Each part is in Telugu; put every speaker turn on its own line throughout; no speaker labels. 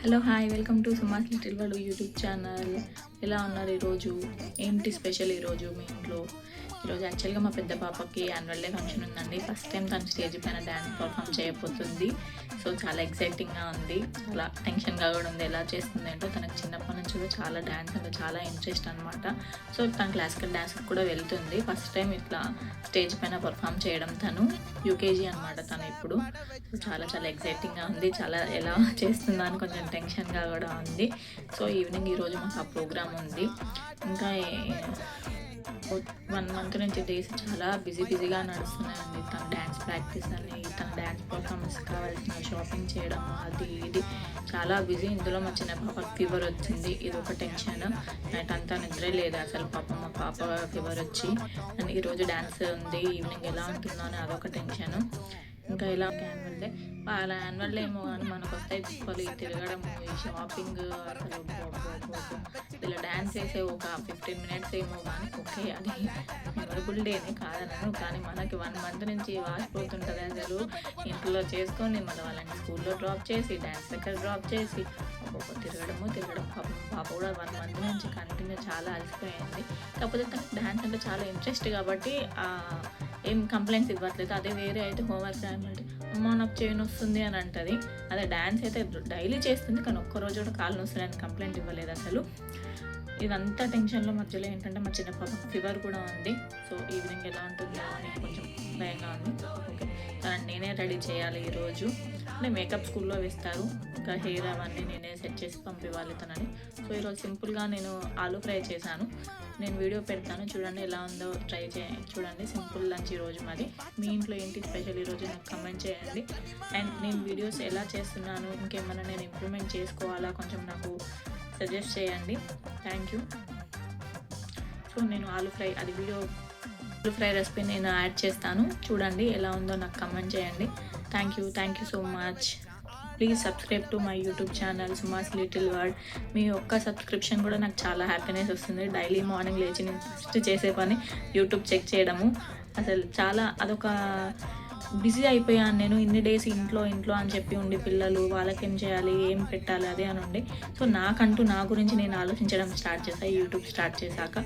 Hello hi welcome to సుమాస్ little world YouTube channel. ఎలా ఉన్నారు? ఈరోజు ఏంటి స్పెషల్? ఈరోజు మీ ఇంట్లో ఈరోజు యాక్చువల్గా మా పెద్ద పాపకి యాన్యువల్ డే ఫంక్షన్ ఉందండి. ఫస్ట్ టైం తను స్టేజ్ పైన డ్యాన్స్ పర్ఫామ్ చేయబోతుంది. సో చాలా ఎక్సైటింగ్గా ఉంది, చాలా టెన్షన్గా కూడా ఉంది. ఎలా చేస్తుంది ఏంటో. తనకు చిన్నప్పటి నుంచి కూడా చాలా డ్యాన్స్ అంటే చాలా ఇంట్రెస్ట్ అనమాట. సో తను క్లాసికల్ డ్యాన్స్కి కూడా వెళ్తుంది. ఫస్ట్ టైం ఇట్లా స్టేజ్ పైన పర్ఫామ్ చేయడం. తను యూకేజీ అనమాట తను ఇప్పుడు. సో చాలా చాలా ఎక్సైటింగ్గా ఉంది. చాలా ఎలా చేస్తుందో అని కొంచెం టెన్షన్గా కూడా ఉంది. సో ఈవినింగ్ ఈరోజు మాకు ఆ ప్రోగ్రామ్ ఉంది. ఇంకా 1 మంత్ నుంచి డేస్ చాలా బిజీగా నడుస్తున్నాయండి. తన డ్యాన్స్ ప్రాక్టీస్ అని, తన డ్యాన్స్ పర్ఫార్మెన్స్ కావాల్సిన షాపింగ్ చేయడం, అది ఇది చాలా బిజీ. ఇందులో మా చిన్న పాపకి ఫీవర్ వచ్చింది. ఇది ఒక టెన్షన్. నైట్ అంతా నిద్రే లేదు అసలు. మా పాప ఫీవర్ వచ్చి అండ్ ఈరోజు డ్యాన్స్ ఉంది. ఈవినింగ్ ఎలా ఉంటుందో అని అదొక టెన్షన్. ఇంకా ఇలా యాన్యువల్ డే వాళ్ళ యాన్యువల్ డే ఏమో కానీ మనకు వస్తాయి తిప్పలు, తిరగడము, ఈ షాపింగ్, అసలు ఇలా డ్యాన్స్ వేసే ఒక 15 మినిట్స్ ఏమో కానీ ఓకే, అది మెమరబుల్ డేనే కాదనను. కానీ మనకి 1 మంత్ నుంచి వాసిపోతుంటుంది అసలు. ఇంట్లో చేసుకొని మళ్ళీ వాళ్ళని స్కూల్లో డ్రాప్ చేసి, డ్యాన్స్ దగ్గర డ్రాప్ చేసి ఒక్కొక్క తిరగడం. పాప కూడా 1 మంత్ నుంచి కంటిన్యూ చాలా అలసిపోయింది. కాకపోతే తనకు డ్యాన్స్ అంటే చాలా ఇంట్రెస్ట్ కాబట్టి ఏం కంప్లైంట్స్ ఇవ్వట్లేదు. అదే వేరే అయితే హోంవర్క్ రాయమంటే అమ్మ నాకు చేయను వస్తుంది అని అంటుంది. అదే డ్యాన్స్ అయితే డైలీ చేస్తుంది, కానీ ఒక్కరోజు కూడా కాళ్ళు వస్తుంది అని కంప్లైంట్ ఇవ్వలేదు అసలు. ఇదంతా టెన్షన్లో మధ్యలో ఏంటంటే మా చిన్న పాప ఫీవర్ కూడా ఉంది. సో ఈవినింగ్ ఎలా ఉంటుందో అని కొంచెం భయంగా ఉంది. ఓకే, తనని నేనే రెడీ చేయాలి ఈరోజు. అంటే మేకప్ స్కూల్లో వేస్తారు, ఇంకా హెయిర్ అవన్నీ నేనే సెట్ చేసి పంపివ్వాలి తనని. సో ఈరోజు సింపుల్గా నేను ఆలూ ఫ్రై చేశాను. నేను వీడియో పెడతాను, చూడండి ఎలా ఉందో ట్రై చూడండి. సింపుల్ లంచ్ ఈరోజు మాది. మీ ఇంట్లో ఏంటి స్పెషల్ ఈరోజు నాకు కమెంట్ చేయండి. అండ్ నేను వీడియోస్ ఎలా చేస్తున్నాను, ఇంకేమైనా నేను ఇంప్రూవ్మెంట్ చేసుకోవాలా, కొంచెం నాకు సజెస్ట్ చేయండి. Thank you. సో నేను aloo fry aloo fry recipe నేను యాడ్ చేస్తాను, చూడండి ఎలా ఉందో నాకు కమెంట్ చేయండి. Thank you so much. Please subscribe to my YouTube channel Suma's little world. మీ ఒక్క సబ్స్క్రిప్షన్ కూడా నాకు చాలా హ్యాపీనెస్ వస్తుంది. డైలీ మార్నింగ్ లేచి నేను ఫస్ట్ చేసే పని యూట్యూబ్ చెక్ చేయడము. అసలు చాలా అదొక బిజీ అయిపోయాను నేను. ఇన్ని డేస్ ఇంట్లో అని చెప్పి ఉండి పిల్లలు వాళ్ళకేం చేయాలి, ఏం పెట్టాలి అదే అని ఉండి. సో నాకంటూ నా గురించి నేను ఆలోచించడం స్టార్ట్ చేశాను. యూట్యూబ్ స్టార్ట్ చేశాక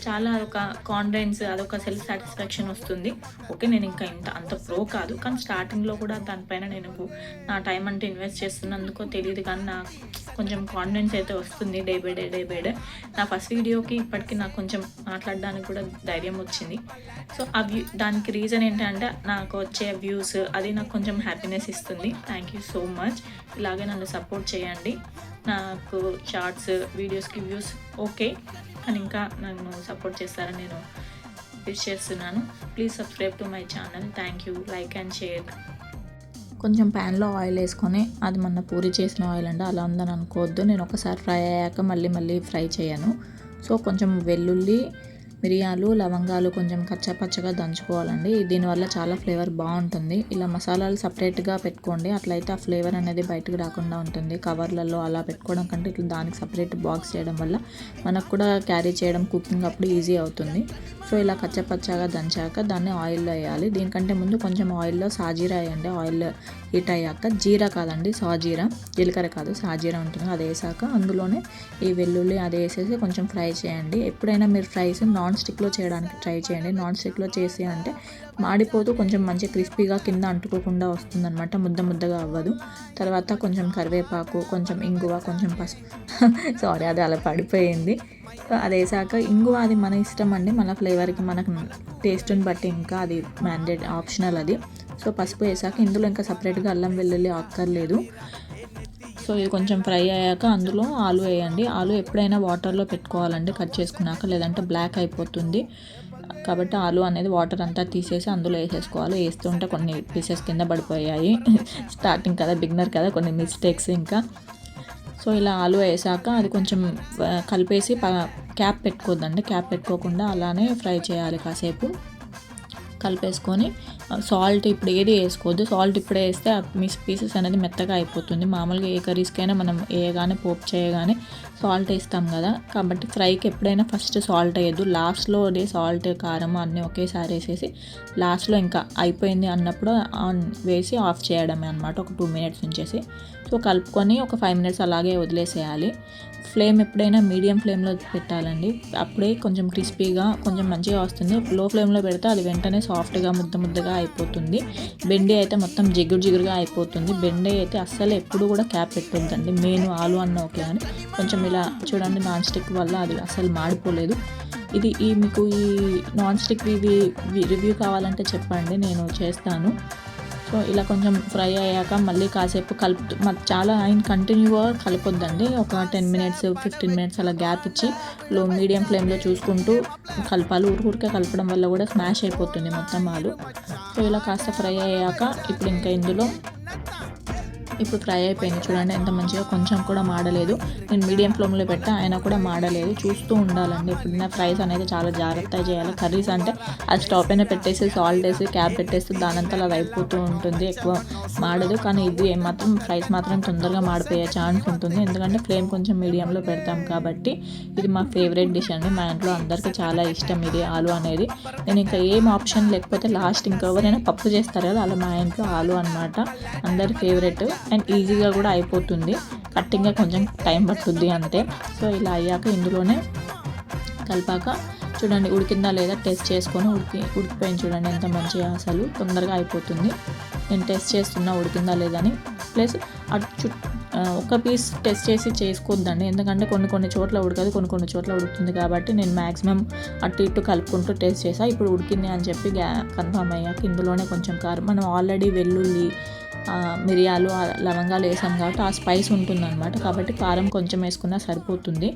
చాలా అదొక కాన్ఫిడెన్స్, అదొక సెల్ఫ్ సాటిస్ఫాక్షన్ వస్తుంది. ఓకే, నేను ఇంకా అంత ప్రో కాదు, కానీ స్టార్టింగ్లో కూడా దానిపైన నేను నా టైం అంటే ఇన్వెస్ట్ చేస్తున్నందుకో తెలియదు, కానీ నాకు కొంచెం కాన్ఫిడెన్స్ అయితే వస్తుంది డే బై డే. నా ఫస్ట్ వీడియోకి ఇప్పటికీ నాకు కొంచెం మాట్లాడడానికి కూడా ధైర్యం వచ్చింది. సో దానికి రీజన్ ఏంటంటే నాకు వచ్చే వ్యూస్, అది నాకు కొంచెం హ్యాపీనెస్ ఇస్తుంది. Thank you so much. ఇలాగే నన్ను సపోర్ట్ చేయండి. నాకు షార్ట్స్ వీడియోస్కి వ్యూస్ ఓకే, కానీ ఇంకా నన్ను సపోర్ట్ చేస్తారని నేను విష్ చేస్తున్నాను. Please subscribe to my channel. Thank you. Like and share. కొంచెం ప్యాన్లో ఆయిల్ వేసుకొని, అది మొన్న పూరి చేసిన ఆయిల్ అండి, అలా ఉందని అనుకోవద్దు. నేను ఒకసారి ఫ్రై అయ్యాక మళ్ళీ ఫ్రై చేయను. సో కొంచెం వెల్లుల్లి, మిరియాలు, లవంగాలు కొంచెం కచ్చాపచ్చగా దంచుకోవాలండి. దీనివల్ల చాలా ఫ్లేవర్ బాగుంటుంది. ఇలా మసాలాలు సపరేట్గా పెట్టుకోండి, అట్లయితే ఆ ఫ్లేవర్ అనేది బయటకు రాకుండా ఉంటుంది. కవర్లలో అలా పెట్టుకోవడం కంటే ఇట్లా దానికి సపరేట్ బాక్స్ చేయడం వల్ల మనకు కూడా క్యారీ చేయడం, కుకింగ్ అప్పుడు ఈజీ అవుతుంది. సో ఇలా కచ్చపచ్చగా దంచాక దాన్ని ఆయిల్లో వేయాలి. దీనికంటే ముందు కొంచెం ఆయిల్లో సాజీరా వేయండి. ఆయిల్ హీట్ అయ్యాక, జీరా కాదండి సాజీరా, జీలకర్ర కాదు సాజీరా ఉంటుంది, అది వేసాక అందులోనే ఈ వెల్లుల్లి అది వేసేసి కొంచెం ఫ్రై చేయండి. ఎప్పుడైనా మీరు ఫ్రైస్ నాన్ స్టిక్లో చేయడానికి ట్రై చేయండి. నాన్ స్టిక్లో చేసి అంటే మాడిపోతూ కొంచెం మంచి క్రిస్పీగా కింద అంటుకోకుండా వస్తుందన్నమాట, ముద్దగా అవ్వదు. తర్వాత కొంచెం కరివేపాకు, కొంచెం ఇంగువ, కొంచెం పసుపు సారీ అది అలా పడిపోయింది. సో అది వేసాక ఇంగువ అది మన ఇష్టం అండి, మన ఫ్లేవర్కి మనకు టేస్ట్ని బట్టి, ఇంకా అది మ్యాండేట్ ఆప్షనల్ అది. సో పసుపు వేసాక ఇందులో ఇంకా సపరేట్గా అల్లం వెల్లుల్లి అక్కర్లేదు. సో ఇది కొంచెం ఫ్రై అయ్యాక అందులో ఆలు వేయండి. ఆలు ఎప్పుడైనా వాటర్లో పెట్టుకోవాలండి కట్ చేసుకున్నాక, లేదంటే బ్లాక్ అయిపోతుంది. కాబట్టి ఆలు అనేది వాటర్ అంతా తీసేసి అందులో వేసేసుకోవాలి. వేస్తుంటే కొన్ని పీసెస్ కింద పడిపోయాయి, స్టార్టింగ్ కదా, బిగినర్ కదా, కొన్ని మిస్టేక్స్ ఇంకా. సో ఇలా ఆలు వేసాక అది కొంచెం కలిపేసి క్యాప్ పెట్టుకోవద్దండి, క్యాప్ పెట్టుకోకుండా అలానే ఫ్రై చేయాలి కాసేపు. కలిపేసుకొని సాల్ట్ ఇప్పుడు ఏది వేసుకోవద్దు, సాల్ట్ ఇప్పుడే వేస్తే పీసెస్ అనేది మెత్తగా అయిపోతుంది. మామూలుగా ఏ కర్రీస్కైనా మనం వేయగానే పోపు చేయగానే సాల్ట్ వేస్తాం కదా, కాబట్టి ఫ్రైకి ఎప్పుడైనా ఫస్ట్ సాల్ట్ వేయద్దు. లాస్ట్లో సాల్ట్, కారం అన్నీ ఒకేసారి వేసేసి లాస్ట్లో ఇంకా అయిపోయింది అన్నప్పుడు వేసి ఆఫ్ చేయడమే అనమాట, ఒక 2 మినిట్స్ ఉంచేసి. సో కలుపుకొని ఒక 5 మినిట్స్ అలాగే వదిలేసేయాలి. ఫ్లేమ్ ఎప్పుడైనా మీడియం ఫ్లేమ్లో పెట్టాలండి, అప్పుడే కొంచెం క్రిస్పీగా కొంచెం మంచిగా వస్తుంది. లో ఫ్లేమ్లో పెడితే అది వెంటనే సాఫ్ట్గా ముద్దగా అయిపోతుంది. బెండి అయితే మొత్తం జిగురుగా అయిపోతుంది. బెండి అయితే అస్సలు ఎప్పుడు కూడా క్యాప్ పెట్టొద్దండి. మెయిన్ ఆలు అన్న ఓకే కానీ కొంచెం ఇలా చూడండి, నాన్ స్టిక్ వల్ల అది అస్సలు మాడిపోలేదు. మీకు ఈ నాన్ స్టిక్ రివ్యూ కావాలంటే చెప్పండి, నేను చేస్తాను. సో ఇలా కొంచెం ఫ్రై అయ్యాక మళ్ళీ కాసేపు చాలా కంటిన్యూగా కలపొద్దండి. ఒక 10 మినిట్స్ 15 మినిట్స్ అలా గ్యాప్ ఇచ్చి మీడియం ఫ్లేమ్లో చూసుకుంటూ కలపాలి. ఊరికే కలపడం వల్ల కూడా స్మాష్ అయిపోతుంది మొత్తం ఆలు. సో ఇలా కాస్త ఫ్రై అయ్యాక ఇప్పుడు ఫ్రై అయిపోయింది. చూడండి ఎంత మంచిగా, కొంచెం కూడా మాడలేదు. నేను మీడియం ఫ్లేమ్లో పెట్టా, అయినా కూడా మాడలేదు. చూస్తూ ఉండాలండి ఎప్పుడైనా. ఫ్రైస్ అనేది చాలా జాగ్రత్తగా చేయాలి. కర్రీస్ అంటే అది స్టవ్ పైన పెట్టేసి సాల్ట్ వేసి క్యాప్ పెట్టేస్తే దానంతా అది అయిపోతూ ఉంటుంది, ఎక్కువ మాడదు. కానీ ఇది మాత్రం ఫ్రైస్ మాత్రం తొందరగా మాడిపోయే ఛాన్స్ ఉంటుంది, ఎందుకంటే ఫ్లేమ్ కొంచెం మీడియంలో పెడతాం కాబట్టి. ఇది మా ఫేవరెట్ డిష్ అండి, మా ఇంట్లో అందరికీ చాలా ఇష్టం ఇది ఆలు అనేది. నేను ఇంకా ఏం ఆప్షన్ లేకపోతే లాస్ట్ ఇంకెవరైనా పప్పు చేస్తారు కదా, అలా మా ఇంట్లో ఆలు అనమాట అందరి ఫేవరెట్. అండ్ ఈజీగా కూడా అయిపోతుంది, కట్టింగ్గా కొంచెం టైం పట్టుద్ది అంతే. సో ఇలా అయ్యాక ఇందులోనే కలిపాక చూడండి ఉడికిందా లేదా టెస్ట్ చేసుకొని, ఉడికిపోయింది చూడండి ఎంత మంచిగా, అసలు తొందరగా అయిపోతుంది. నేను టెస్ట్ చేస్తున్నా ఉడికిందా లేదని. ప్లస్ ఒక పీస్ టెస్ట్ చేసి చేసుకోవద్దండి, ఎందుకంటే కొన్ని చోట్ల ఉడకదు, కొన్ని చోట్ల ఉడుకుతుంది. కాబట్టి నేను మ్యాక్సిమం అటు ఇటు కలుపుకుంటూ టెస్ట్ చేసా. ఇప్పుడు ఉడికింది అని చెప్పి కన్ఫర్మ్ అయ్యాక ఇందులోనే కొంచెం కారం, మనం ఆల్రెడీ వెల్లుల్లి మిరియాలు లవంగాలు వేసాం కాబట్టి ఆ స్పైస్ ఉంటుందన్నమాట, కాబట్టి కారం కొంచెం వేసుకున్నా సరిపోతుంది.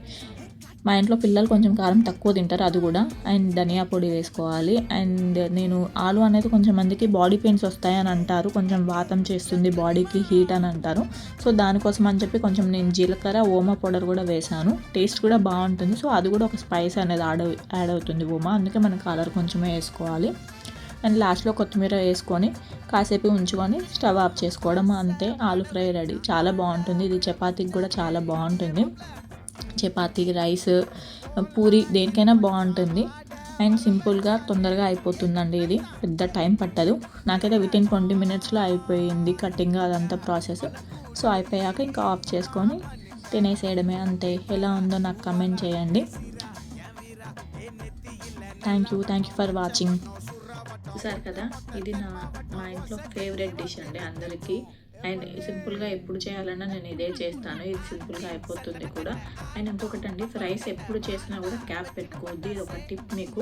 మా ఇంట్లో పిల్లలు కొంచెం కారం తక్కువ తింటారు, అది కూడా. అండ్ ధనియా పొడి వేసుకోవాలి. అండ్ నేను ఆలు అనేది కొంచెం మందికి బాడీ పెయిన్స్ వస్తాయని అంటారు, కొంచెం వాతం చేస్తుంది బాడీకి, హీట్ అని అంటారు. సో దానికోసం అని చెప్పి కొంచెం నేను జీలకర్ర ఓమా పౌడర్ కూడా వేసాను, టేస్ట్ కూడా బాగుంటుంది. సో అది కూడా ఒక స్పైస్ అనేది యాడ్ అవుతుంది ఓమా, అందుకే మనం కలర్ కొంచెమే వేసుకోవాలి. అండ్ లాస్ట్లో కొత్తిమీర వేసుకొని కాసేపు ఉంచుకొని స్టవ్ ఆఫ్ చేసుకోవడం, అంతే. ఆలు ఫ్రై రెడీ. చాలా బాగుంటుంది ఇది, చపాతీకి కూడా చాలా బాగుంటుంది. చపాతీ, రైస్, పూరి దేనికైనా బాగుంటుంది. అండ్ సింపుల్గా తొందరగా అయిపోతుందండి, ఇది పెద్ద టైం పట్టదు. నాకైతే వితిన్ 20 మినిట్స్లో అయిపోయింది కటింగ్ అదంతా ప్రాసెస్. సో అయిపోయాక ఇంకా ఆఫ్ చేసుకొని తినేసేయడమే, అంతే. ఎలా ఉందో నాకు కమెంట్ చేయండి. Thank you for watching. చూసారు కదా, ఇది మా ఇంట్లో ఫేవరెట్ డిష్ అండి అందరికీ. అండ్ సింపుల్గా ఎప్పుడు చేయాలన్నా నేను ఇదే చేస్తాను, ఇది సింపుల్గా అయిపోతుంది కూడా. అండ్ ఇంకొకటి అండి, ఫ్రైస్ ఎప్పుడు చేసినా కూడా క్యాప్ పెట్టుకోవద్దు, ఇది ఒక టిప్ మీకు.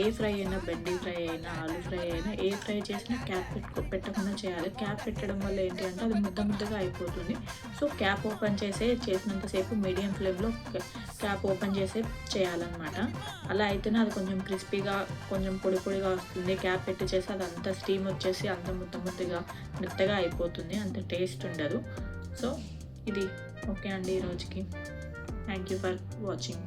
ఏ ఫ్రై అయినా, బెండి ఫ్రై అయినా, ఆలు ఫ్రై అయినా, ఏ ఫ్రై చేసినా క్యాప్ పెట్టకుండా చేయాలి. క్యాప్ పెట్టడం వల్ల ఏంటి అంటే అది ముద్దగా అయిపోతుంది. సో క్యాప్ ఓపెన్ చేసినంతసేపు మీడియం ఫ్లేమ్లో క్యాప్ ఓపెన్ చేసే చేయాలన్నమాట. అలా అయితేనే అది కొంచెం క్రిస్పీగా, కొంచెం పొడిగా వస్తుంది. క్యాప్ పెట్టి చేసి అదంతా స్టీమ్ వచ్చేసి అంత ముద్దగా మెత్తగా అయిపోతుంది, అంత టేస్ట్ ఉండదు. సో ఇది ఓకే అండి ఈరోజుకి. Thank you for watching.